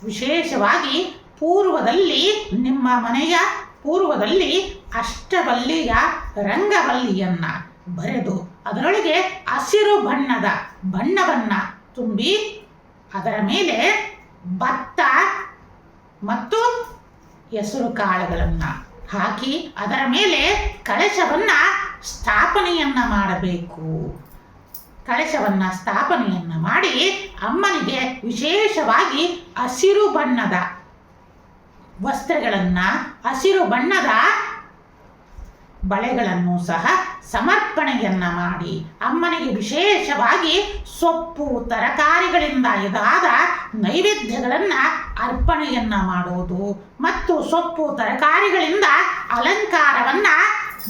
ವಿಶೇಷವಾಗಿ ಪೂರ್ವದಲ್ಲಿ, ನಿಮ್ಮ ಮನೆಯ ಪೂರ್ವದಲ್ಲಿ ಅಷ್ಟವಲ್ಲಿಯ ರಂಗವಲ್ಲಿಯನ್ನ ಬರೆದು ಅದರೊಳಗೆ ಹಸಿರು ಬಣ್ಣದ ಬಣ್ಣವನ್ನ ತುಂಬಿ ಅದರ ಮೇಲೆ ಭತ್ತ ಮತ್ತು ಹೆಸರು ಕಾಳುಗಳನ್ನು ಹಾಕಿ ಅದರ ಮೇಲೆ ಕಳಶವನ್ನ ಸ್ಥಾಪನೆಯನ್ನ ಮಾಡಬೇಕು. ಕಳಶವನ್ನ ಸ್ಥಾಪನೆಯನ್ನ ಮಾಡಿ ಅಮ್ಮನಿಗೆ ವಿಶೇಷವಾಗಿ ಹಸಿರು ಬಣ್ಣದ ವಸ್ತ್ರಗಳನ್ನ, ಹಸಿರು ಬಣ್ಣದ ಬಳೆಗಳನ್ನು ಸಹ ಸಮರ್ಪಣೆಯನ್ನ ಮಾಡಿ ಅಮ್ಮನಿಗೆ ವಿಶೇಷವಾಗಿ ಸೊಪ್ಪು ತರಕಾರಿಗಳಿಂದ ಇದಾದ ನೈವೇದ್ಯಗಳನ್ನ ಅರ್ಪಣೆಯನ್ನ ಮಾಡೋದು ಮತ್ತು ಸೊಪ್ಪು ತರಕಾರಿಗಳಿಂದ ಅಲಂಕಾರವನ್ನ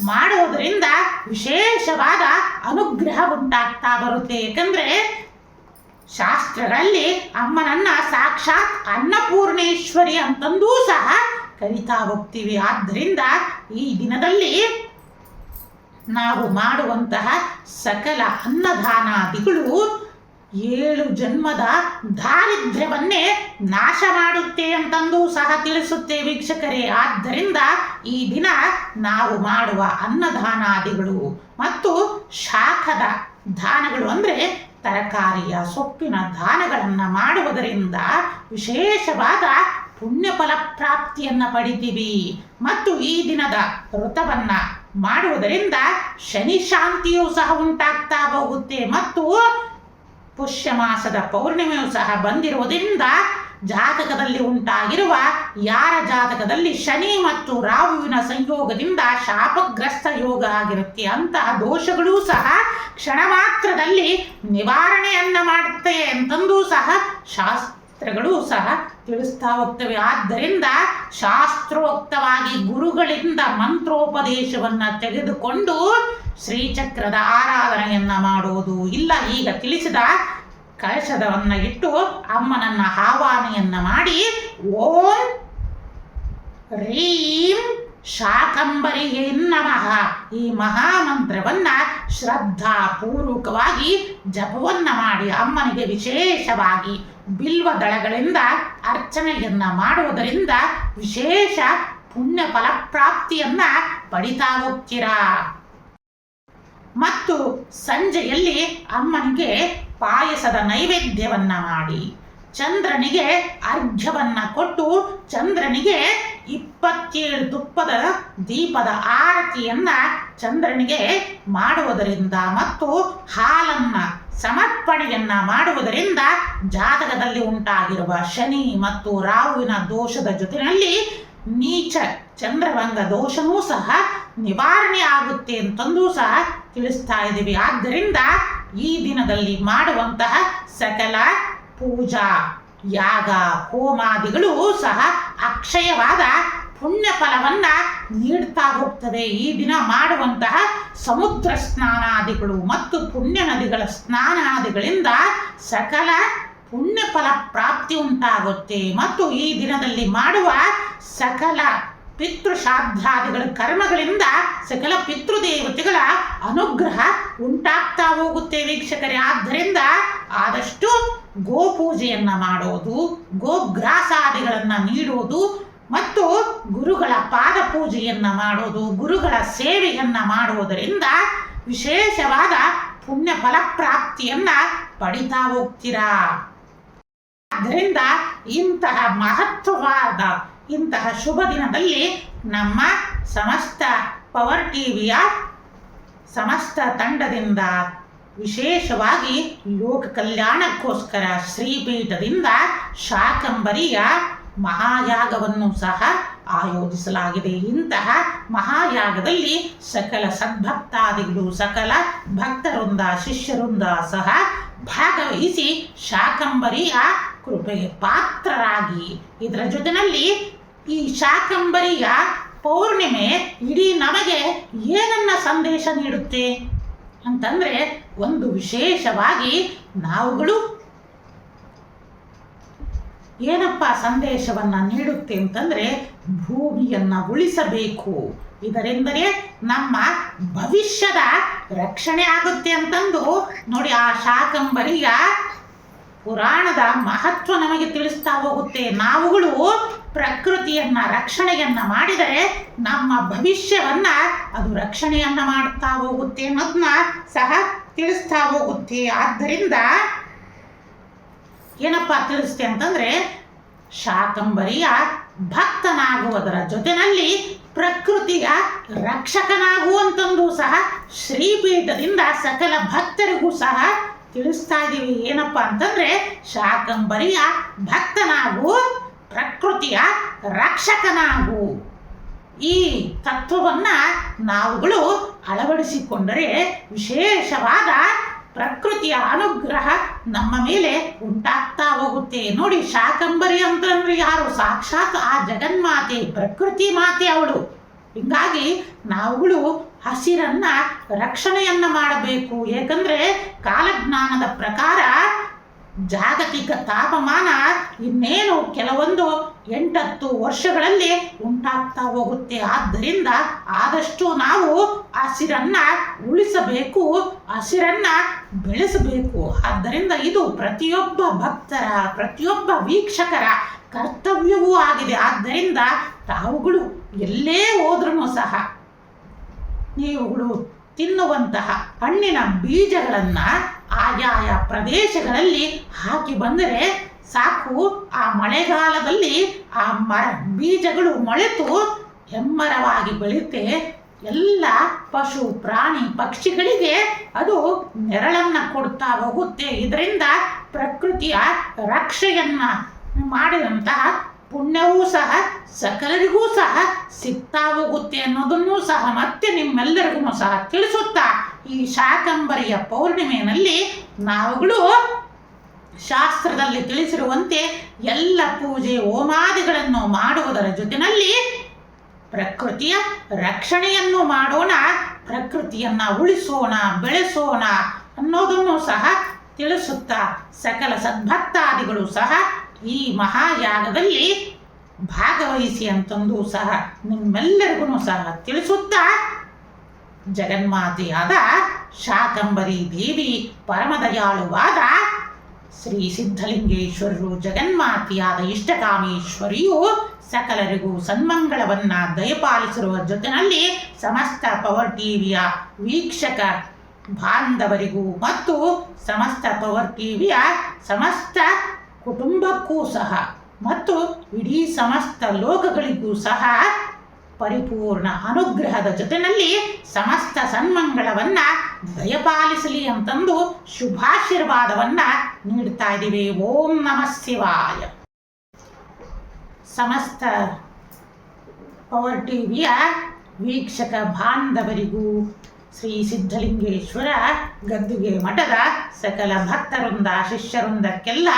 ಮಾಡೋದರಿಂದ ವಿಶೇಷವಾದ ಅನುಗ್ರಹ ಉಂಟಾಗ್ತಾ ಬರುತ್ತೆ. ಏಕೆಂದ್ರೆ ಶಾಸ್ತ್ರಗಳಲ್ಲಿ ಅಮ್ಮನನ್ನ ಸಾಕ್ಷಾತ್ ಅನ್ನಪೂರ್ಣೇಶ್ವರಿ ಅಂತಂದೂ ಸಹ ಕರಿತಾ ಹೋಗ್ತೀವಿ. ಆದ್ದರಿಂದ ಈ ದಿನದಲ್ಲಿ ನಾವು ಮಾಡುವಂತಹ ಸಕಲ ಅನ್ನದಾನಾದಿಗಳು 7 ಜನ್ಮದ ದಾರಿದ್ರ್ಯವನ್ನೇ ನಾಶ ಮಾಡುತ್ತೆ ಅಂತಂದು ಸಹ ತಿಳಿಸುತ್ತೆ ವೀಕ್ಷಕರೇ. ಆದ್ದರಿಂದ ಈ ದಿನ ನಾವು ಮಾಡುವ ಅನ್ನದಾನಾದಿಗಳು ಮತ್ತು ಶಾಖದ ದಾನಗಳು ಅಂದರೆ ತರಕಾರಿಯ ಸೊಪ್ಪಿನ ದಾನಗಳನ್ನು ಮಾಡುವುದರಿಂದ ವಿಶೇಷವಾದ ಪುಣ್ಯ ಫಲ ಪ್ರಾಪ್ತಿಯನ್ನ ಪಡಿತೀವಿ. ಮತ್ತು ಈ ದಿನದ ವ್ರತವನ್ನ ಮಾಡುವುದರಿಂದ ಶನಿ ಶಾಂತಿಯೂ ಸಹ ಉಂಟಾಗ್ತಾ ಹೋಗುತ್ತೆ. ಮತ್ತು ಪುಷ್ಯ ಮಾಸದ ಪೌರ್ಣಿಮೆಯೂ ಸಹ ಬಂದಿರುವುದರಿಂದ ಜಾತಕದಲ್ಲಿ ಉಂಟಾಗಿರುವ ಯಾರ ಜಾತಕದಲ್ಲಿ ಶನಿ ಮತ್ತು ರಾಹುವಿನ ಸಂಯೋಗದಿಂದ ಶಾಪಗ್ರಸ್ತ ಯೋಗ ಆಗಿರುತ್ತೆ, ಅಂತಹ ದೋಷಗಳೂ ಸಹ ಕ್ಷಣ ಮಾತ್ರದಲ್ಲಿ ನಿವಾರಣೆಯನ್ನ ಮಾಡುತ್ತೆ ಅಂತಂದೂ ಸಹ ಶಾಸ್ತ್ರಗಳು ಸಹ ತಿಳಿಸ್ತಾ ಹೋಗ್ತವೆ. ಆದ್ದರಿಂದ ಶಾಸ್ತ್ರೋಕ್ತವಾಗಿ ಗುರುಗಳಿಂದ ಮಂತ್ರೋಪದೇಶವನ್ನ ತೆಗೆದುಕೊಂಡು ಶ್ರೀಚಕ್ರದ ಆರಾಧನೆಯನ್ನ ಮಾಡೋದು, ಇಲ್ಲ ಈಗ ತಿಳಿಸಿದ ಕಳಶದವನ್ನ ಇಟ್ಟು ಅಮ್ಮನನ್ನ ಆಹ್ವಾನೆಯನ್ನ ಮಾಡಿ ಓಂ ರೀಂ ಶಾಕಂಬರಿಗೆ ನಮಃ ಈ ಮಹಾಮಂತ್ರವನ್ನ ಶ್ರದ್ಧಾ ಪೂರ್ವಕವಾಗಿ ಜಪವನ್ನ ಮಾಡಿ ಅಮ್ಮನಿಗೆ ವಿಶೇಷವಾಗಿ ಬಿಲ್ವ ದಳಗಳಿಂದ ಅರ್ಚನೆಯನ್ನ ಮಾಡುವುದರಿಂದ ವಿಶೇಷ ಪುಣ್ಯ ಫಲಪ್ರಾಪ್ತಿಯನ್ನ ಪಡಿತಾ ಹೋಗ್ತೀರಾ. ಮತ್ತು ಸಂಜೆಯಲ್ಲಿ ಅಮ್ಮನಿಗೆ ಪಾಯಸದ ನೈವೇದ್ಯವನ್ನ ಮಾಡಿ ಚಂದ್ರನಿಗೆ ಅರ್ಘ್ಯವನ್ನ ಕೊಟ್ಟು ಚಂದ್ರನಿಗೆ 27 ತುಪ್ಪದ ದೀಪದ ಆರತಿಯನ್ನ ಚಂದ್ರನಿಗೆ ಮಾಡುವುದರಿಂದ ಮತ್ತು ಹಾಲನ್ನ ಸಮರ್ಪಣೆಯನ್ನ ಮಾಡುವುದರಿಂದ ಜಾತಕದಲ್ಲಿ ಉಂಟಾಗಿರುವ ಶನಿ ಮತ್ತು ರಾಹುವಿನ ದೋಷದ ಜೊತೆಯಲ್ಲಿ ನೀಚ ಚಂದ್ರಭಂಗ ದೋಷನೂ ಸಹ ನಿವಾರಣೆ ಆಗುತ್ತೆ ಅಂತಂದು ಸಹ ತಿಳಿಸ್ತಾ ಇದ್ದೀವಿ. ಆದ್ದರಿಂದ ಈ ದಿನದಲ್ಲಿ ಮಾಡುವಂತಹ ಸಕಲ ಪೂಜಾ ಯಾಗ ಹೋಮಾದಿಗಳು ಸಹ ಅಕ್ಷಯವಾದ ಪುಣ್ಯ ಫಲವನ್ನ ನೀಡ್ತಾ ಹೋಗ್ತದೆ. ಈ ದಿನ ಮಾಡುವಂತಹ ಸಮುದ್ರ ಸ್ನಾನಾದಿಗಳು ಮತ್ತು ಪುಣ್ಯ ನದಿಗಳ ಸ್ನಾನಾದಿಗಳಿಂದ ಸಕಲ ಪುಣ್ಯ ಫಲ ಪ್ರಾಪ್ತಿ ಉಂಟಾಗುತ್ತೆ. ಮತ್ತು ಈ ದಿನದಲ್ಲಿ ಮಾಡುವ ಸಕಲ ಪಿತೃಶ್ರಾದ್ದಾದಿಗಳ ಕರ್ಮಗಳಿಂದ ಸಕಲ ಪಿತೃದೇವತೆಗಳ ಅನುಗ್ರಹ ಉಂಟಾಗ್ತಾ ಹೋಗುತ್ತೆ ವೀಕ್ಷಕರೇ. ಆದ್ದರಿಂದ ಆದಷ್ಟು ಗೋಪೂಜೆಯನ್ನ ಮಾಡೋದು, ಗೋಗ್ರಾಸಾದಿಗಳನ್ನು ನೀಡೋದು ಮತ್ತು ಗುರುಗಳ ಪಾದ ಪೂಜೆಯನ್ನ ಮಾಡೋದು, ಗುರುಗಳ ಸೇವೆಯನ್ನ ಮಾಡುವುದರಿಂದ ವಿಶೇಷವಾದ ಪುಣ್ಯ ಫಲಪ್ರಾಪ್ತಿಯನ್ನ ಪಡಿತಾ ಹೋಗ್ತೀರಾ. ಆದ್ದರಿಂದ ಇಂತಹ ಮಹತ್ವವಾದ ಇಂತಹ ಶುಭ ದಿನದಲ್ಲಿ ನಮ್ಮ ಸಮಸ್ತ ಪವರ್ ಟಿವಿಯ ಸಮಸ್ತ ತಂಡದಿಂದ ವಿಶೇಷವಾಗಿ ಲೋಕ ಕಲ್ಯಾಣಕ್ಕೋಸ್ಕರ ಶ್ರೀಪೀಠದಿಂದ ಶಾಕಂಬರಿಯ ಮಹಾಯಾಗವನ್ನು ಸಹ ಆಯೋಜಿಸಲಾಗಿದೆ. ಇಂತಹ ಮಹಾಯಾಗದಲ್ಲಿ ಸಕಲ ಸದ್ಭಕ್ತಾದಿಗಳು, ಸಕಲ ಭಕ್ತವೃಂದ, ಶಿಷ್ಯವೃಂದ ಸಹ ಭಾಗವಹಿಸಿ ಶಾಕಂಬರಿಯ ಕೃಪೆಗೆ ಪಾತ್ರರಾಗಿ, ಇದರ ಜೊತೆಯಲ್ಲಿ ಈ ಶಾಕಂಬರಿಯ ಪೌರ್ಣಿಮೆ ಇಡೀ ನಮಗೆ ಏನನ್ನ ಸಂದೇಶ ನೀಡುತ್ತೆ ಅಂತಂದ್ರೆ, ಒಂದು ವಿಶೇಷವಾಗಿ ನಾವುಗಳು ಏನಪ್ಪ ಸಂದೇಶವನ್ನ ನೀಡುತ್ತೆ ಅಂತಂದ್ರೆ, ಭೂಮಿಯನ್ನ ಉಳಿಸಬೇಕು, ಇದರಿಂದಲೇ ನಮ್ಮ ಭವಿಷ್ಯದ ರಕ್ಷಣೆ ಆಗುತ್ತೆ ಅಂತಂದು ನೋಡಿ. ಆ ಶಾಕಂಬರಿಯ ಪುರಾಣದ ಮಹತ್ವ ನಮಗೆ ತಿಳಿಸ್ತಾ ಹೋಗುತ್ತೆ. ನಾವುಗಳು ಪ್ರಕೃತಿಯನ್ನ ರಕ್ಷಣೆಯನ್ನ ಮಾಡಿದರೆ ನಮ್ಮ ಭವಿಷ್ಯವನ್ನ ಅದು ರಕ್ಷಣೆಯನ್ನ ಮಾಡ್ತಾ ಹೋಗುತ್ತೆ ಅನ್ನೋದನ್ನ ಸಹ ತಿಳಿಸ್ತಾ ಹೋಗುತ್ತೆ. ಆದ್ದರಿಂದ ಏನಪ್ಪ ತಿಳಿಸ್ತೆ ಅಂತಂದ್ರೆ, ಶಾಕಂಬರಿಯ ಭಕ್ತನಾಗುವುದರ ಜೊತೆಯಲ್ಲಿ ಪ್ರಕೃತಿಯ ರಕ್ಷಕನಾಗುವಂತಂದು ಸಹ ಶ್ರೀಪೀಠದಿಂದ ಸಕಲ ಭಕ್ತರಿಗೂ ಸಹ ತಿಳಿಸ್ತಾ ಇದ್ದೀವಿ. ಏನಪ್ಪ ಅಂತಂದ್ರೆ, ಶಾಕಂಬರಿಯ ಭಕ್ತನಾಗು, ಪ್ರಕೃತಿಯ ರಕ್ಷಕನಾಗು. ಈ ತತ್ವವನ್ನ ನಾವುಗಳು ಅಳವಡಿಸಿಕೊಂಡರೆ ವಿಶೇಷವಾದ ಪ್ರಕೃತಿಯ ಅನುಗ್ರಹ ನಮ್ಮ ಮೇಲೆ ಉಂಟಾಗ್ತಾ ಹೋಗುತ್ತೆ. ನೋಡಿ, ಶಾಕಂಬರಿ ಅಂತಂದ್ರೆ ಯಾರು? ಸಾಕ್ಷಾತ್ ಆ ಜಗನ್ಮಾತೆ, ಪ್ರಕೃತಿ ಮಾತೆ ಅವಳು. ಹಿಂಗಾಗಿ ನಾವುಗಳು ಹಸಿರನ್ನ ರಕ್ಷಣೆಯನ್ನ ಮಾಡಬೇಕು. ಏಕೆಂದ್ರೆ ಕಾಲಜ್ಞಾನದ ಪ್ರಕಾರ ಜಾಗತಿಕ ತಾಪಮಾನ ಇನ್ನೇನು ಕೆಲವೊಂದು 8-10 ವರ್ಷಗಳಲ್ಲಿ ಉಂಟಾಗ್ತಾ ಹೋಗುತ್ತೆ. ಆದ್ದರಿಂದ ಆದಷ್ಟು ನಾವು ಹಸಿರನ್ನ ಉಳಿಸಬೇಕು, ಹಸಿರನ್ನ ಬೆಳೆಸಬೇಕು. ಆದ್ದರಿಂದ ಇದು ಪ್ರತಿಯೊಬ್ಬ ಭಕ್ತರ, ಪ್ರತಿಯೊಬ್ಬ ವೀಕ್ಷಕರ ಕರ್ತವ್ಯವೂ ಆಗಿದೆ. ಆದ್ದರಿಂದ ತಾವುಗಳು ಎಲ್ಲೇ ಹೋದ್ರೂ ಸಹ ನೀವುಗಳು ತಿನ್ನುವಂತಹ ಹಣ್ಣಿನ ಬೀಜಗಳನ್ನ ಆಯಾಯ ಪ್ರದೇಶಗಳಲ್ಲಿ ಹಾಕಿ ಬಂದರೆ ಸಾಕು. ಆ ಮಳೆಗಾಲದಲ್ಲಿ ಆ ಬೀಜಗಳು ಮೊಳೆತು ಹೆಮ್ಮರವಾಗಿ ಬೆಳೆಯುತ್ತೆ. ಎಲ್ಲ ಪಶು ಪ್ರಾಣಿ ಪಕ್ಷಿಗಳಿಗೆ ಅದು ನೆರಳನ್ನ ಕೊಡ್ತಾ ಹೋಗುತ್ತೆ. ಇದರಿಂದ ಪ್ರಕೃತಿಯ ರಕ್ಷೆಯನ್ನ ಮಾಡಿದಂತಹ ಪುಣ್ಯವೂ ಸಹ ಸಕಲರಿಗೂ ಸಹ ಸಿಗ್ತಾ ಹೋಗುತ್ತೆ ಅನ್ನೋದನ್ನು ಸಹ ಮತ್ತೆ ನಿಮ್ಮೆಲ್ಲರಿಗೂ ಸಹ ತಿಳಿಸುತ್ತಾ, ಈ ಶಾಕಂಬರಿಯ ಪೌರ್ಣಿಮೆಯಲ್ಲಿ ನಾವುಗಳು ಶಾಸ್ತ್ರದಲ್ಲಿ ತಿಳಿಸಿರುವಂತೆ ಎಲ್ಲ ಪೂಜೆ ಹೋಮಾದಿಗಳನ್ನು ಮಾಡುವುದರ ಜೊತೆಯಲ್ಲಿ ಪ್ರಕೃತಿಯ ರಕ್ಷಣೆಯನ್ನು ಮಾಡೋಣ, ಪ್ರಕೃತಿಯನ್ನ ಉಳಿಸೋಣ, ಬೆಳೆಸೋಣ ಅನ್ನೋದನ್ನು ಸಹ ತಿಳಿಸುತ್ತಾ ಸಕಲ ಸದ್ಭಕ್ತಾದಿಗಳು ಸಹ ಈ ಮಹಾಯಾಗದಲ್ಲಿ ಭಾಗವಹಿಸಿ ಅಂತಂದು ಸಹ ನಿಮ್ಮೆಲ್ಲರಿಗೂ ಸಹ ತಿಳಿಸುತ್ತಾ, ಜಗನ್ಮಾತೆಯಾದ ಶಾಕಂಬರಿ ದೇವಿ ಪರಮದಯಾಳುವಾದ ಶ್ರೀ ಸಿದ್ಧಲಿಂಗೇಶ್ವರರು, ಜಗನ್ಮಾತೆಯಾದ ಇಷ್ಟಕಾಮೇಶ್ವರಿಯು ಸಕಲರಿಗೂ ಸನ್ಮಂಗಳವನ್ನ ದಯಪಾಲಿಸಿರುವ ಜೊತೆಯಲ್ಲಿ ಸಮಸ್ತ ಪವರ್ ಟಿವಿಯ ವೀಕ್ಷಕ ಬಾಂಧವರಿಗೂ ಮತ್ತು ಸಮಸ್ತ ಪವರ್ ಟಿವಿಯ ಸಮಸ್ತ ಕುಟುಂಬಕ್ಕೂ ಸಹ ಮತ್ತು ಇಡೀ ಸಮಸ್ತ ಲೋಕಗಳಿಗೂ ಸಹ ಪರಿಪೂರ್ಣ ಅನುಗ್ರಹದ ಜೊತೆಯಲ್ಲಿ ಸಮಸ್ತ ಸನ್ಮಂಗಳವನ್ನ ದಯಪಾಲಿಸಲಿ ಅಂತಂದು ಶುಭಾಶೀರ್ವಾದವನ್ನ ನೀಡ್ತಾ ಇದ್ದೀವಿ. ಓಂ ನಮಃ ಶಿವಾಯ. ಸಮಸ್ತ ಪವರ್ ಟಿವಿಯ ವೀಕ್ಷಕ ಬಾಂಧವರಿಗೂ ಶ್ರೀ ಸಿದ್ಧಲಿಂಗೇಶ್ವರ ಗದ್ದುಗೆ ಮಠದ ಸಕಲ ಭಕ್ತವೃಂದ ಶಿಷ್ಯವೃಂದಕ್ಕೆಲ್ಲ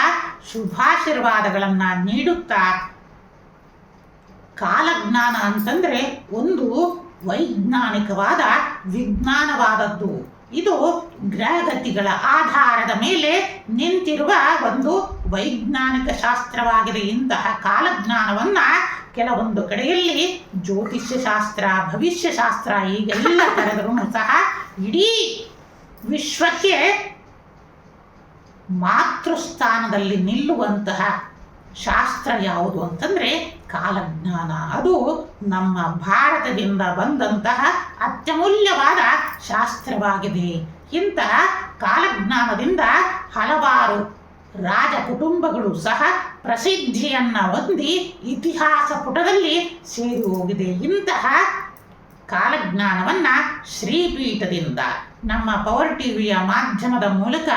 ಶುಭಾಶೀರ್ವಾದಗಳನ್ನು ನೀಡುತ್ತಾ, ಕಾಲಜ್ಞಾನ ಅಂತಂದರೆ ಒಂದು ವೈಜ್ಞಾನಿಕವಾದ ವಿಜ್ಞಾನವಾದದ್ದು. ಇದು ಗ್ರಹಗತಿಗಳ ಆಧಾರದ ಮೇಲೆ ನಿಂತಿರುವ ಒಂದು ವೈಜ್ಞಾನಿಕ ಶಾಸ್ತ್ರವಾಗಿದೆ. ಇಂತಹ ಕಾಲಜ್ಞಾನವನ್ನು ಕೆಲವೊಂದು ಕಡೆಯಲ್ಲಿ ಜ್ಯೋತಿಷ್ಯ ಶಾಸ್ತ್ರ, ಭವಿಷ್ಯ ಶಾಸ್ತ್ರ ಹೀಗೆಲ್ಲ ಕರೆದರೂ ಸಹ ಇಡೀ ವಿಶ್ವಕ್ಕೆ ಮಾತೃಸ್ಥಾನದಲ್ಲಿ ನಿಲ್ಲುವಂತಹ ಶಾಸ್ತ್ರ ಯಾವುದು ಅಂತಂದರೆ ಕಾಲಜ್ಞಾನ. ಅದು ನಮ್ಮ ಭಾರತದಿಂದ ಬಂದಂತಹ ಅತ್ಯಮೂಲ್ಯವಾದ ಶಾಸ್ತ್ರವಾಗಿದೆ. ಇಂತಹ ಕಾಲಜ್ಞಾನದಿಂದ ಹಲವಾರು ರಾಜ ಕುಟುಂಬಗಳು ಸಹ ಪ್ರಸಿದ್ಧಿಯನ್ನು ಹೊಂದಿ ಇತಿಹಾಸ ಪುಟದಲ್ಲಿ ಸೇರಿ ಹೋಗಿದೆ. ಇಂತಹ ಕಾಲಜ್ಞಾನವನ್ನು ಶ್ರೀಪೀಠದಿಂದ ನಮ್ಮ ಪವರ್ ಟಿವಿಯ ಮಾಧ್ಯಮದ ಮೂಲಕ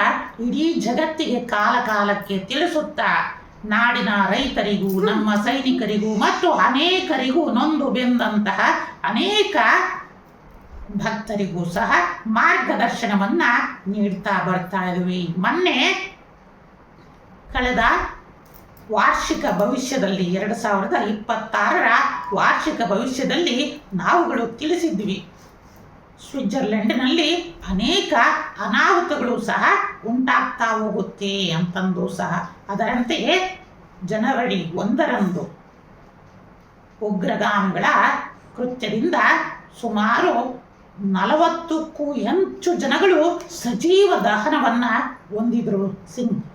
ಇಡೀ ಜಗತ್ತಿಗೆ ಕಾಲಕಾಲಕ್ಕೆ ತಿಳಿಸುತ್ತಾ, ನಾಡಿನ ರೈತರಿಗೂ ನಮ್ಮ ಸೈನಿಕರಿಗೂ ಮತ್ತು ಅನೇಕರಿಗೂ ನೊಂದು ಬೆಂದಂತಹ ಅನೇಕ ಭಕ್ತರಿಗೂ ಸಹ ಮಾರ್ಗದರ್ಶನವನ್ನು ನೀಡ್ತಾ ಬರ್ತಾ ಇದ್ವಿ. ಮೊನ್ನೆ ಕಳೆದ ವಾರ್ಷಿಕ ಭವಿಷ್ಯದಲ್ಲಿ 2026ರ ವಾರ್ಷಿಕ ಭವಿಷ್ಯದಲ್ಲಿ ನಾವುಗಳು ತಿಳಿಸಿದ್ವಿ, ಸ್ವಿಟ್ಜರ್ಲೆಂಡ್ನಲ್ಲಿ ಅನೇಕ ಅನಾಹುತಗಳು ಸಹ ಉಂಟಾಗ್ತಾ ಹೋಗುತ್ತೆ ಅಂತಂದು ಸಹ. ಅದರಂತೆಯೇ ಜನವರಿ 1ರಂದು ಉಗ್ರಗಾಮಿಗಳ ಕೃತ್ಯದಿಂದ ಸುಮಾರು 40ಕ್ಕೂ ಹೆಚ್ಚು ಜನಗಳು ಸಜೀವ ದಹನವನ್ನು ಹೊಂದಿದ್ರು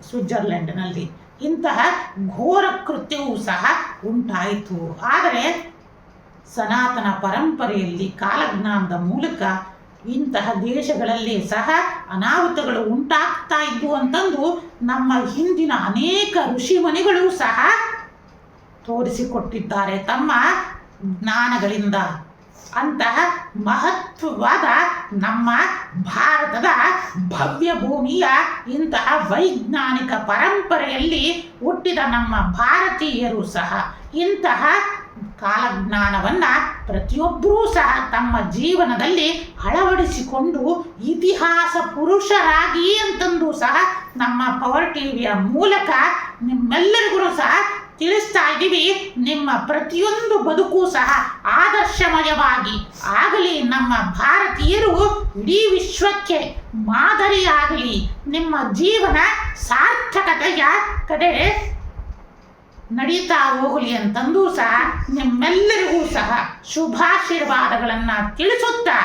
ಸ್ವಿಟ್ಜರ್ಲೆಂಡ್ನಲ್ಲಿ. ಇಂತಹ ಘೋರ ಕೃತ್ಯವೂ ಸಹ ಉಂಟಾಯಿತು. ಆದರೆ ಸನಾತನ ಪರಂಪರೆಯಲ್ಲಿ ಕಾಲಜ್ಞಾನದ ಮೂಲಕ ಇಂತಹ ದೇಶಗಳಲ್ಲಿ ಸಹ ಅನಾಹುತಗಳು ಉಂಟಾಗ್ತಾ ಇದ್ವು ಅಂತಂದು ನಮ್ಮ ಹಿಂದಿನ ಅನೇಕ ಋಷಿಮುನಿಗಳು ಸಹ ತೋರಿಸಿಕೊಟ್ಟಿದ್ದಾರೆ ತಮ್ಮ ಜ್ಞಾನಗಳಿಂದ. ಅಂತಹ ಮಹತ್ವವಾದ ನಮ್ಮ ಭಾರತದ ಭವ್ಯ ಭೂಮಿಯ ಇಂತಹ ವೈಜ್ಞಾನಿಕ ಪರಂಪರೆಯಲ್ಲಿ ಹುಟ್ಟಿದ ನಮ್ಮ ಭಾರತೀಯರು ಸಹ ಇಂತಹ ಕಾಲಜ್ಞಾನವನ್ನು ಪ್ರತಿಯೊಬ್ಬರೂ ಸಹ ತಮ್ಮ ಜೀವನದಲ್ಲಿ ಅಳವಡಿಸಿಕೊಂಡು ಇತಿಹಾಸ ಪುರುಷರಾಗಿ ಅಂತಂದು ಸಹ ನಮ್ಮ ಪವರ್ ಟಿವಿಯ ಮೂಲಕ ನಿಮ್ಮೆಲ್ಲರಿಗೂ ಸಹ ತಿಳಿಸ್ತಾ ಇದ್ದೀವಿ. ನಿಮ್ಮ ಪ್ರತಿಯೊಂದು ಬದುಕು ಸಹ ಆದರ್ಶಮಯವಾಗಿ ಆಗಲಿ, ನಮ್ಮ ಭಾರತೀಯರು ಇಡೀ ವಿಶ್ವಕ್ಕೆ ಮಾದರಿಯಾಗಲಿ, ನಿಮ್ಮ ಜೀವನ ಸಾರ್ಥಕತೆಯ ಕಡೆ ನಡೀತಾ ಹೋಗಲಿ ಅಂತಂದು ಸಹ ನಿಮ್ಮೆಲ್ಲರಿಗೂ ಸಹ ಶುಭಾಶೀರ್ವಾದಗಳನ್ನು ತಿಳಿಸುತ್ತಾ,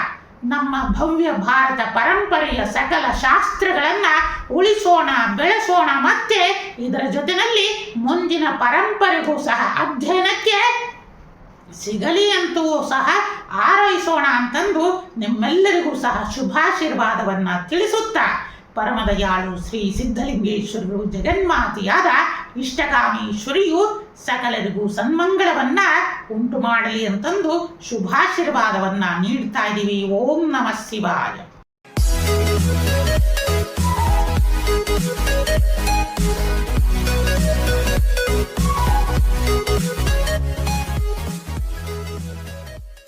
ನಮ್ಮ ಭವ್ಯ ಭಾರತ ಪರಂಪರೆಯ ಸಕಲ ಶಾಸ್ತ್ರಗಳನ್ನು ಉಳಿಸೋಣ, ಬೆಳೆಸೋಣ, ಮತ್ತೆ ಇದರ ಜೊತೆಯಲ್ಲಿ ಮುಂದಿನ ಪರಂಪರೆಗೂ ಸಹ ಅಧ್ಯಯನಕ್ಕೆ ಸಿಗಲಿ ಅಂತೂ ಸಹ ಹಾರೈಸೋಣ ಅಂತಂದು ನಿಮ್ಮೆಲ್ಲರಿಗೂ ಸಹ ಶುಭಾಶೀರ್ವಾದವನ್ನು ತಿಳಿಸುತ್ತಾ, ಪರಮದಯಾಳು ಶ್ರೀ ಸಿದ್ಧಲಿಂಗೇಶ್ವರರು ಜಗನ್ಮಾತೆಯಾದ ಇಷ್ಟಗಾಮೀಶ್ವರಿಯು ಸಕಲರಿಗೂ ಸನ್ಮಂಗಳವನ್ನು ಉಂಟು ಮಾಡಲಿ ಅಂತಂದು ಶುಭಾಶೀರ್ವಾದವನ್ನು ನೀಡ್ತಾ ಇದ್ದೀವಿ. ಓಂ ನಮಃ ಶಿವಾಯ.